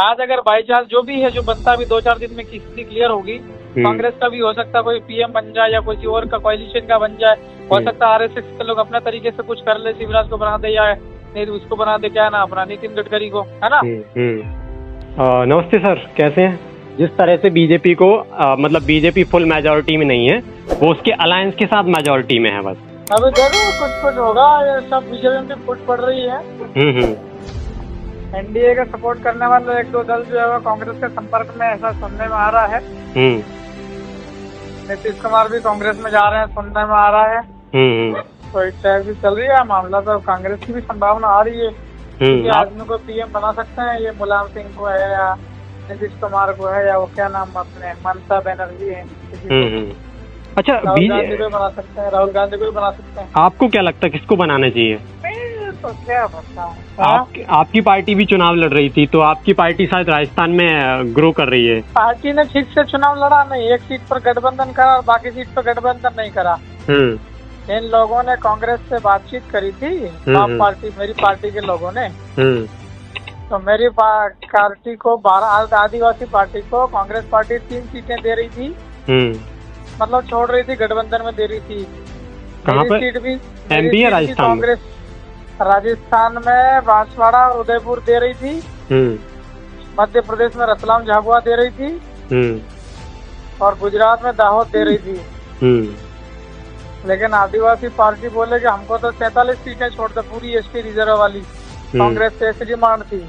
आज अगर by chance जो भी है, जो बनता भी 2-4 दिन में किसी क्लियर होगी, कांग्रेस का भी हो सकता है कोई पीएम बन जाए या कोई और का कोalition का बन जाए, हो सकता है आरएसएस के लोग अपना तरीके से कुछ कर ले, शिवराज को बना दे या नहीं उसको बना दे, क्या ना अपना नितिन गडकरी को, है ना। नमस्ते सर, कैसे हैं? जिस तरह से बीजेपी को मतलब बीजेपी फुल मेजोरिटी में नहीं है, वो उसके अलायंस के साथ मेजोरिटी में है बस। अभी देखो कुछ होगा, ये सब बीजेपी में फुट पड़ रही है। एनडीए का सपोर्ट करने वाले 1-2 दल जो है वो कांग्रेस के संपर्क में, ऐसा सुनने में आ रहा है। नीतीश कुमार भी कांग्रेस में जा रहे हैं, सुनने में आ रहा है। तो इस टाइप की चल रही है मामला, तो कांग्रेस की भी संभावना आ रही है कि आदमी को पीएम बना सकते हैं, ये मुलायम सिंह को है या नीतीश कुमार को है या वो क्या नाम अपने ममता बनर्जी है, अच्छा राहुल गांधी को बना सकते हैं, राहुल गांधी को भी बना सकते हैं। आपको क्या लगता है किसको बनाना चाहिए? तो क्या बताऊं, आपकी पार्टी भी चुनाव लड़ रही थी, तो आपकी पार्टी शायद राजस्थान में ग्रो कर रही है। पार्टी ने ठीक से चुनाव लड़ा नहीं, एक सीट पर गठबंधन करा और बाकी सीट पर गठबंधन नहीं करा। इन लोगों ने कांग्रेस से बातचीत करी थी, पार्टी मेरी पार्टी के लोगों ने, तो मेरी पार्टी को 12 आदिवासी पार्टी को कांग्रेस पार्टी 3 सीटें दे रही थी, मतलब छोड़ रही थी, गठबंधन में दे रही थी। मेरी सीट भी एमपी है राजस्थान, कांग्रेस राजस्थान में बांसवाड़ा और उदयपुर दे रही थी, मध्य प्रदेश में रतलाम झाबुआ दे रही थी, और गुजरात में दाहोद दे रही थी। लेकिन आदिवासी पार्टी बोले कि हमको तो 43 सीटें छोड़ दे, पूरी एसटी रिजर्व वाली, कांग्रेस से ऐसी डिमांड थी।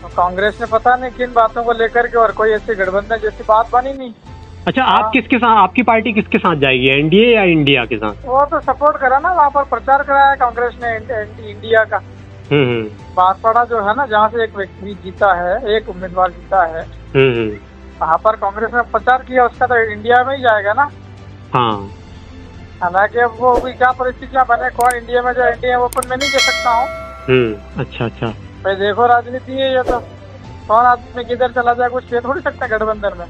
तो कांग्रेस ने पता नहीं किन बातों को लेकर के और कोई ऐसी गठबंधन जैसी बात बनी नहीं। अच्छा, आप किसके साथ, आपकी पार्टी किसके साथ जाएगी, एनडीए या इंडिया के साथ? वो तो सपोर्ट करा ना, वहाँ पर प्रचार कराया कांग्रेस ने इंडिया का। बांसवाड़ा जो है ना, जहाँ से एक व्यक्ति जीता है, एक उम्मीदवार जीता है, वहाँ पर कांग्रेस ने प्रचार किया, उसका तो इंडिया में ही जाएगा ना। हाँ, हालांकि अब वो भी क्या परिस्थितियाँ बने, कौन इंडिया में जाए, इंडिया ओपन में नहीं कह सकता हूँ। अच्छा भाई देखो, राजनीति है ये, तो कौन आदमी किधर चला जाए कुछ कह थोड़ी सकता है गठबंधन में।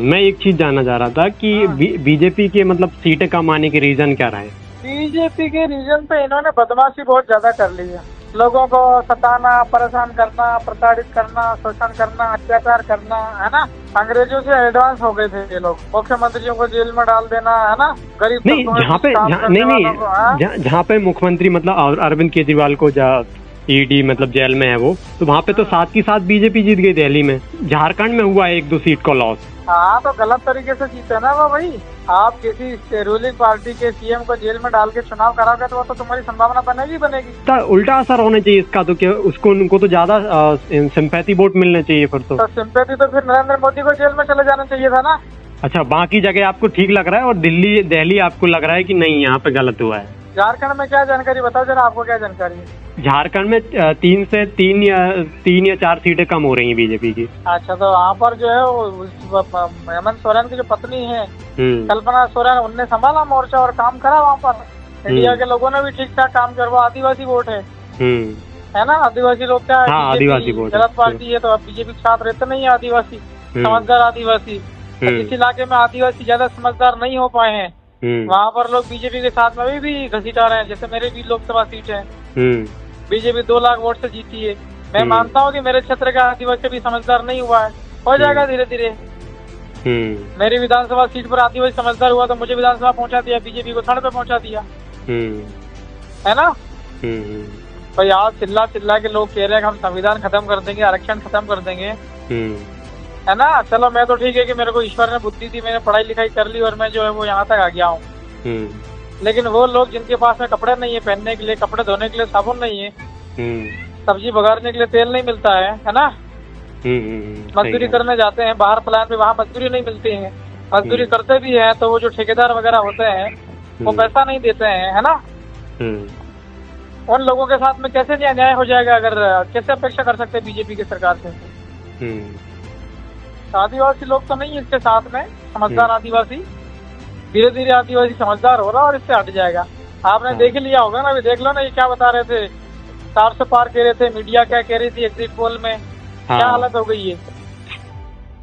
मैं एक चीज जानना चाह रहा था कि बीजेपी के मतलब सीटें कम आने के रीजन क्या रहे? बीजेपी के रीजन पे इन्होंने बदमाशी बहुत ज्यादा कर ली है, लोगों को सताना, परेशान करना, प्रताड़ित करना, शोषण करना, अत्याचार करना, है ना। अंग्रेजों से एडवांस हो गए थे ये लोग, मुख्यमंत्रियों को जेल में डाल देना, है ना, गरीब नहीं, जहाँ पे मुख्यमंत्री मतलब अरविंद केजरीवाल को ईडी मतलब जेल में है वो, तो वहाँ पे तो साथ की साथ बीजेपी जीत गई दिल्ली में। झारखंड में हुआ 1-2 सीट का लॉस। हाँ, तो गलत तरीके से जीते ना वो भाई। आप किसी रूलिंग पार्टी के सीएम को जेल में डाल के चुनाव कराओगे तो वो तो तुम्हारी संभावना बनेगी। तो उल्टा असर होना चाहिए इसका, तो क्या उनको तो ज्यादा सिंपैथी वोट मिलने चाहिए फिर तो सिंपैथी तो फिर नरेंद्र मोदी को जेल में चले जाना चाहिए था ना। अच्छा, बाकी जगह आपको ठीक लग रहा है और दिल्ली आपको लग रहा है कि नहीं, यहाँ पे गलत हुआ है। झारखंड में क्या जानकारी बताओ जरा, आपको क्या जानकारी है? झारखंड में 3 या 4 सीटें कम हो रही हैं बीजेपी की। अच्छा, तो वहाँ पर जो है हेमंत सोरेन की जो पत्नी है कल्पना सोरेन, उनने संभाला मोर्चा और काम करा वहाँ पर। इंडिया के लोगों ने भी ठीक ठाक काम किया, वो आदिवासी वोट है ना। आदिवासी लोग क्या है, आदिवासी वोट गलत पार्टी है, तो अब बीजेपी के साथ रहते नहीं है आदिवासी, समझदार आदिवासी। इस इलाके में आदिवासी ज्यादा समझदार नहीं हो पाए हैं, वहाँ पर लोग बीजेपी के साथ में भी घसीटा रहे हैं। जैसे मेरे भी लोकसभा सीट है, बीजेपी 2 लाख वोट से जीती है। मैं मानता हूँ कि मेरे क्षेत्र का आदिवासी भी समझदार नहीं हुआ है, हो जाएगा धीरे धीरे। मेरी विधानसभा सीट पर आदिवासी समझदार हुआ तो मुझे विधानसभा पहुँचा दिया, बीजेपी को सड़क पे पहुँचा दिया, है ना। भाई आज चिल्ला के लोग कह रहे हैं कि हम संविधान खत्म कर देंगे, आरक्षण खत्म कर देंगे, है ना। चलो, मैं तो ठीक है कि मेरे को ईश्वर ने बुद्धि दी, मैंने पढ़ाई लिखाई कर ली और मैं जो है वो यहाँ तक आ गया हूँ। लेकिन वो लोग जिनके पास में कपड़े नहीं है पहनने के लिए, कपड़े धोने के लिए साबुन नहीं है, सब्जी बघाड़ने के लिए तेल नहीं मिलता है ना, मजदूरी करने जाते हैं बाहर प्लान पे, वहाँ मजदूरी नहीं मिलती है। मजदूरी करते भी है तो वो जो ठेकेदार वगैरह होते हैं वो पैसा नहीं देते हैं, है ना। उन लोगों के साथ में कैसे न्याय हो जाएगा, अगर कैसे अपेक्षा कर सकते हैं बीजेपी की सरकार से? आदिवासी लोग तो नहीं है इसके साथ में, समझदार आदिवासी। धीरे धीरे आदिवासी समझदार हो रहा है और इससे हट जाएगा। आपने देख लिया होगा ना, अभी देख लो ना, ये क्या बता रहे थे, 400 पार कह रहे थे, मीडिया क्या कह रही थी एग्जिट पोल में, क्या हालत हो गई है।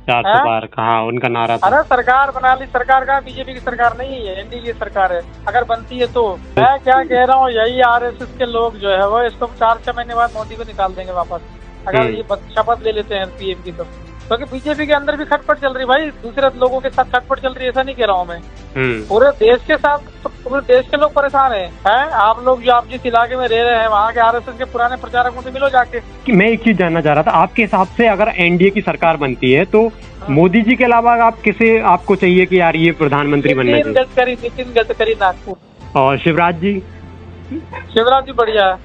400 पार कहा उनका नारा था। अरे सरकार बना ली, सरकार का बीजेपी की सरकार नहीं है, एनडीए की सरकार है। अगर बनती है तो मैं क्या कह रहा हूँ, यही आरएसएस के लोग जो है वो इसको 4-6 महीने बाद मोदी को निकाल देंगे वापस। अगर ये शपथ ले लेते हैं पीएम की तो। क्योंकि बीजेपी के अंदर भी खटपट चल रही भाई, दूसरे लोगों के साथ खटपट चल रही है, ऐसा नहीं कह रहा हूँ मैं। पूरे देश के साथ, पूरे देश के लोग परेशान हैं। आप लोग जो आप जिस इलाके में रह रहे हैं वहाँ के आरएसएस के पुराने प्रचारकों से मिलो जाके। मैं एक चीज जानना चाह रहा था, आपके हिसाब से अगर एनडीए की सरकार बनती है तो मोदी जी के अलावा आप किसे आपको चाहिए कि यार ये प्रधानमंत्री बनना चाहिए? नितिन गडकरी नागपुर। और शिवराज जी? शिवराज जी बढ़िया है।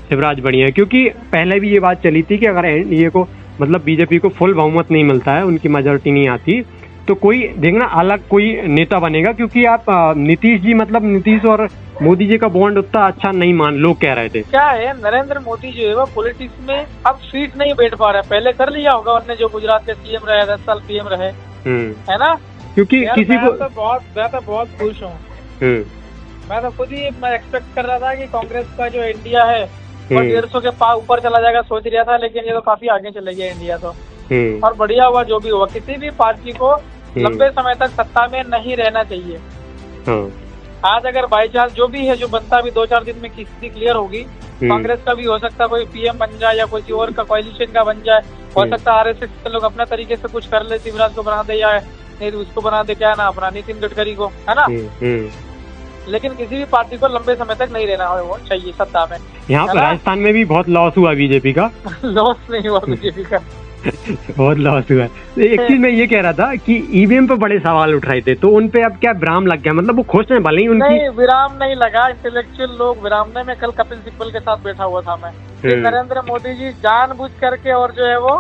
शिवराज बढ़िया है, क्योंकि पहले भी ये बात चली थी कि अगर एनडीए को मतलब बीजेपी को फुल बहुमत नहीं मिलता है, उनकी मेजोरिटी नहीं आती, तो कोई देखना अलग कोई नेता बनेगा। क्योंकि आप नीतीश जी मतलब नीतीश और मोदी जी का बॉन्ड उतना अच्छा नहीं मान लोग कह रहे थे। क्या है, नरेंद्र मोदी जो है वो पॉलिटिक्स में अब सीट नहीं बैठ पा रहा है। पहले कर लिया होगा उन्होंने, जो गुजरात के सीएम रहे, 10 साल पीएम रहे, है ना। क्योंकि किसी को मैं तो बहुत खुश हूँ। मैं तो खुद ही मैं एक्सपेक्ट कर रहा था कि कांग्रेस का जो इंडिया है वो 150 के ऊपर चला जाएगा, सोच रहा था, लेकिन ये तो काफी आगे चले गया इंडिया तो। और बढ़िया हुआ जो भी हुआ। किसी भी पार्टी को लंबे समय तक सत्ता में नहीं रहना चाहिए। आज अगर बाई चांस जो भी है, जो बनता भी 2-4 दिन में किसी क्लियर होगी, कांग्रेस का भी हो सकता है कोई पीएम बन जाए या कोई और का कोalition का बन जाए, हो सकता है आरएसएस के लोग अपने तरीके से कुछ कर ले, शिवराज को बना दे या नहीं तो उसको बना दे, क्या ना अपना नितिन गडकरी को, है ना। लेकिन किसी भी पार्टी को लंबे समय तक नहीं रहना वो चाहिए सत्ता में। यहाँ पर राजस्थान में भी बहुत लॉस हुआ बीजेपी का। लॉस नहीं हुआ बीजेपी का बहुत लॉस हुआ। एक चीज मैं ये कह रहा था कि ईवीएम पे बड़े सवाल उठ रहे थे, तो उन पे अब क्या विराम लग गया? मतलब वो खुश हैं भले ही उनकी? नहीं, विराम नहीं लगा। इंटेलेक्चुअल लोग विरामने में, कल कपिल सिब्बल के साथ बैठा हुआ था मैं, नरेंद्र मोदी जी जानबूझ करके और जो है वो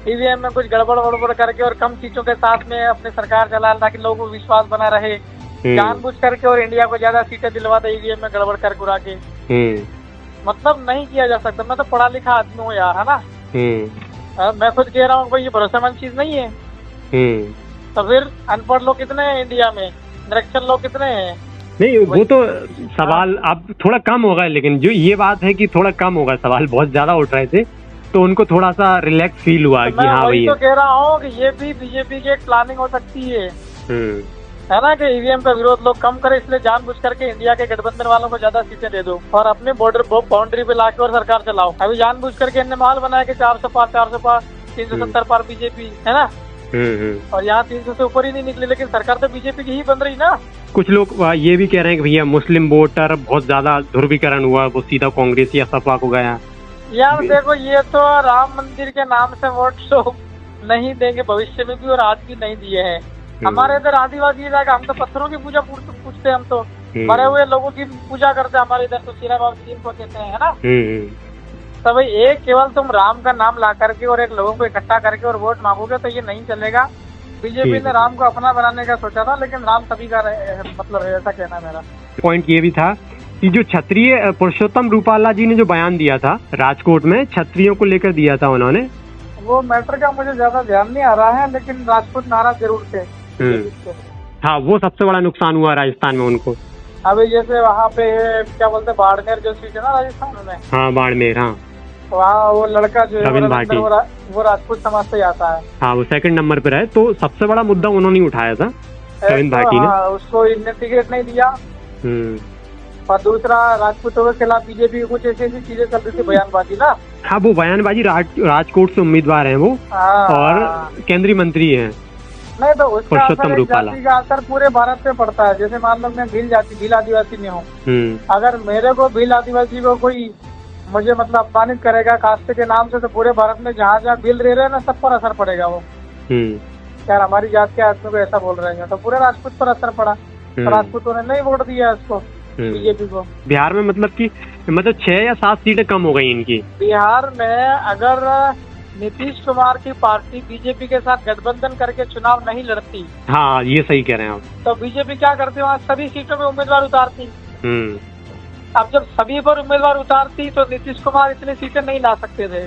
ईवीएम में कुछ गड़बड़ करके और कम सीटों के साथ में अपनी सरकार चला, ताकि लोगों को विश्वास बना रहे, जानबूझ करके, और इंडिया को ज्यादा सीटें दिलवा दे ईवीएम में गड़बड़ कर गुरा के। मतलब नहीं किया जा सकता। मैं तो पढ़ा लिखा आदमी हूँ यार, है ना। मैं खुद कह रहा हूँ भाई ये भरोसेमंद चीज नहीं है। तो फिर अनपढ़ लोग कितने हैं इंडिया में, निरक्षर लोग कितने हैं? नहीं वो तो सवाल अब थोड़ा कम होगा, लेकिन जो ये बात है कि थोड़ा कम होगा, सवाल बहुत ज्यादा उठ रहे थे, तो उनको थोड़ा सा रिलैक्स फील हुआ कि हाँ भाई। तो कह रहा हूँ कि ये भी बीजेपी की एक प्लानिंग हो सकती है ना, कि ईवीएम का विरोध लोग कम करे, इसलिए जानबूझ करके इंडिया के गठबंधन वालों को ज्यादा सीटें दे दो और अपने बॉर्डर बाउंड्री पे लाके और सरकार चलाओ। अभी जानबूझ करके इनने माहौल बनाया कि 400 पार 370 पार बीजेपी, है ना। और यहाँ 300 से ऊपर ही नहीं निकले, लेकिन सरकार तो बीजेपी की ही बन रही ना। कुछ लोग ये भी कह रहे हैं कि भैया मुस्लिम वोटर बहुत ज्यादा ध्रुवीकरण हुआ, वो सीधा कांग्रेस या सपा को गया। यार देखो, ये तो राम मंदिर के नाम से वोट तो नहीं देंगे, भविष्य में भी और आज भी नहीं दिए हैं। हमारे इधर आदिवासी इलाका, हम तो पत्थरों की पूजा पूछते हैं, हम तो मरे हुए लोगों की पूजा करते हैं। हमारे इधर तो सीरा बाबा को कहते हैं, है ना। तो भाई एक केवल तुम राम का नाम ला करके और एक लोगों को इकट्ठा करके और वोट मांगोगे तो ये नहीं चलेगा। बीजेपी ने राम को अपना बनाने का सोचा था, लेकिन राम सभी का मतलब है, ऐसा कहना मेरा। पॉइंट ये भी था कि जो क्षत्रिय पुरुषोत्तम रूपाला जी ने जो बयान दिया था राजकोट में, क्षत्रियों को लेकर दिया था उन्होंने, वो मैटर का मुझे ज्यादा ध्यान नहीं आ रहा है, लेकिन राजपूत नाराज जरूर थे। हाँ, वो सबसे बड़ा नुकसान हुआ राजस्थान में उनको। अभी जैसे वहाँ पे क्या बोलते हैं, बाड़मेर जो सीट है ना राजस्थान में। हाँ, बाड़मेर। हाँ, वहाँ वो लड़का जो है वो राजपूत समाज से आता है। हाँ, वो 2nd नंबर पे रहे, तो सबसे बड़ा मुद्दा उन्होंने उठाया था रविंद्र भाटी ने। उसको इनने टिकट नहीं दिया। और दूसरा, राजपूतों के खिलाफ बीजेपी कुछ ऐसी चीजें चल रही थी, बयानबाजी ना। हाँ, वो बयानबाजी राजकोट से उम्मीदवार हैं वो, और केंद्रीय मंत्री हैं। नहीं तो उसका असर पूरे भारत पे पड़ता है। जैसे मान लो मैं भील आदिवासी में हूँ, अगर मेरे को भील आदिवासी को कोई मुझे मतलब अपमानित करेगा कास्ट के नाम से, तो पूरे भारत में जहाँ जहाँ भील रह रहे हैं ना, सब पर असर पड़ेगा वो। यार हमारी जात के आदमी को ऐसा बोल रहे हैं, तो पूरे राजपूत पर असर पड़ा। तो राजपूतों ने नहीं वोट दिया इसको, बीजेपी को। बिहार में मतलब 6 या 7 सीटें कम हो गई इनकी। बिहार में अगर नीतीश कुमार की पार्टी बीजेपी के साथ गठबंधन करके चुनाव नहीं लड़ती, हाँ ये सही कह रहे हैं आप, तो बीजेपी क्या करती, वहाँ सभी सीटों में उम्मीदवार उतारती। अब जब सभी पर उम्मीदवार उतारती तो नीतीश कुमार इतनी सीटें नहीं ला सकते थे,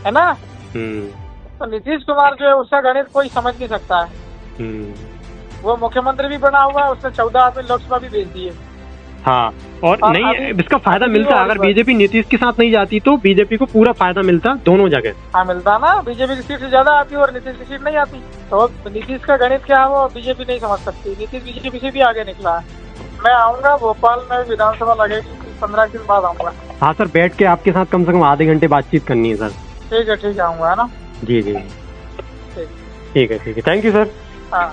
है ना। तो नीतीश कुमार जो है उसका गणित कोई समझ नहीं सकता है। वो मुख्यमंत्री भी बना हुआ है, उसने 14 आदमी लोकसभा भी भेज दिए। हाँ, और नहीं इसका फायदा मिलता। अगर बीजेपी नीतीश के साथ नहीं जाती तो बीजेपी को पूरा फायदा मिलता दोनों जगह। हाँ मिलता ना, बीजेपी की सीट ज्यादा आती और नीतीश की सीट नहीं आती। तो नीतीश का गणित क्या है वो बीजेपी नहीं समझ सकती। नीतीश बीजेपी से भी आगे निकला है। मैं आऊंगा, भोपाल में विधानसभा लगेगी। 15 दिन बाद आऊंगा। हाँ सर, बैठ के आपके साथ कम से कम आधे घंटे बातचीत करनी है सर। ठीक है आऊंगा, है ना। जी जी, ठीक है, थैंक यू सर। हाँ।